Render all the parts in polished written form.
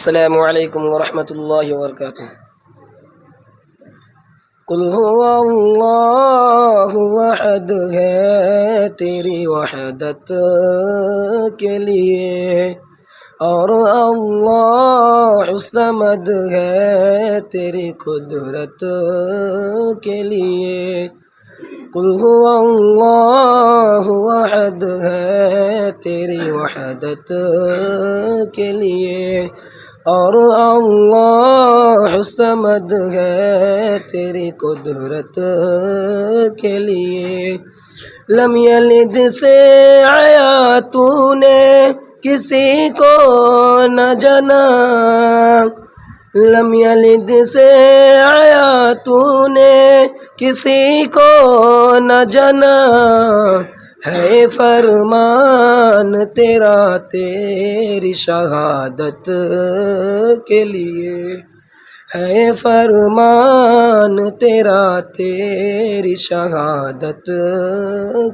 السلام علیکم ورحمۃ اللہ وبرکاتہ۔ قل هو اللہ احد ہے تیری وحدت کے لیے، اور اللہ الصمد ہے تیری قدرت کے لیے۔ قل هو اللہ احد ہے تیری وحدت کے لیے، اور اللہ الصمد ہے تیری قدرت کے لیے۔ لم یلد سے آیا تو نے کسی کو نہ جنا، لم یلد سے آیا تو نے کسی کو نہ جنا، ہے فرمان تیرا تیری شہادت کے لیے، ہے فرمان تیرا تیری شہادت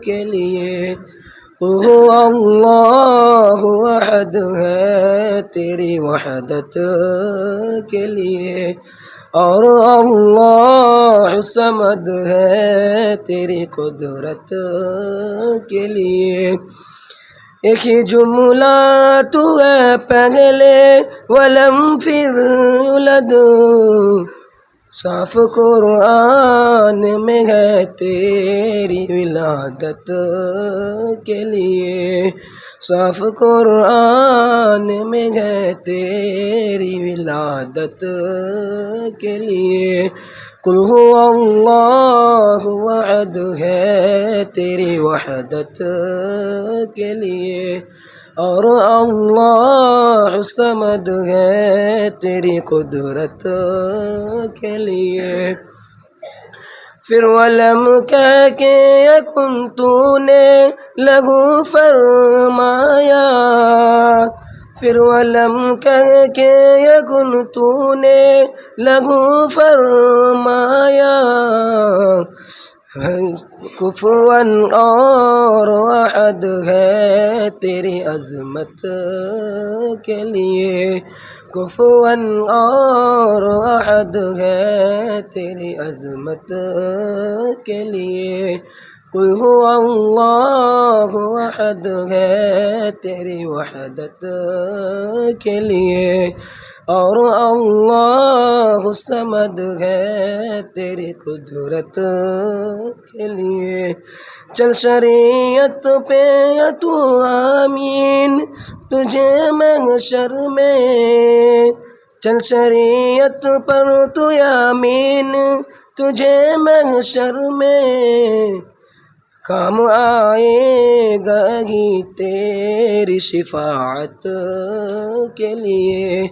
کے لیے۔ قل هو اللہ احد ہے تیری وحدت کے لیے، اور اللہ الصمد ہے تیری قدرت کے لیے۔ ایک ہی جملہ تو ہے پہلے ولم پھر یولد، صاف قرآن میں ہے تیری ولادت کے لیے، صاف قرآن میں ہے تیری ولادت کے لیے۔ قل هو اللہ احد ہے تیری وحدت کے لیے، اور اللہ الصمد ہے تیری قدرت کے لیے۔ پھر ولم کہہ کے یکن تو نے لہو فرمایا، پھر ولم کہہ کے یکن تو نے لہو فرمایا، کفواً اور احد ہے تیری عظمت کے لیے، کفواً اور احد ہے تیری عظمت کے لیے۔ قل هو اللہ احد ہے تیری وحدت کے لیے، اور اللہ الصمد ہے تیری قدرت کے لیے۔ چل شریعت پہ تو آمین تجھے محشر میں، چل شریعت پر تو یامین تجھے محشر میں، کام آئے گا ہی تیری شفاعت کے لیے۔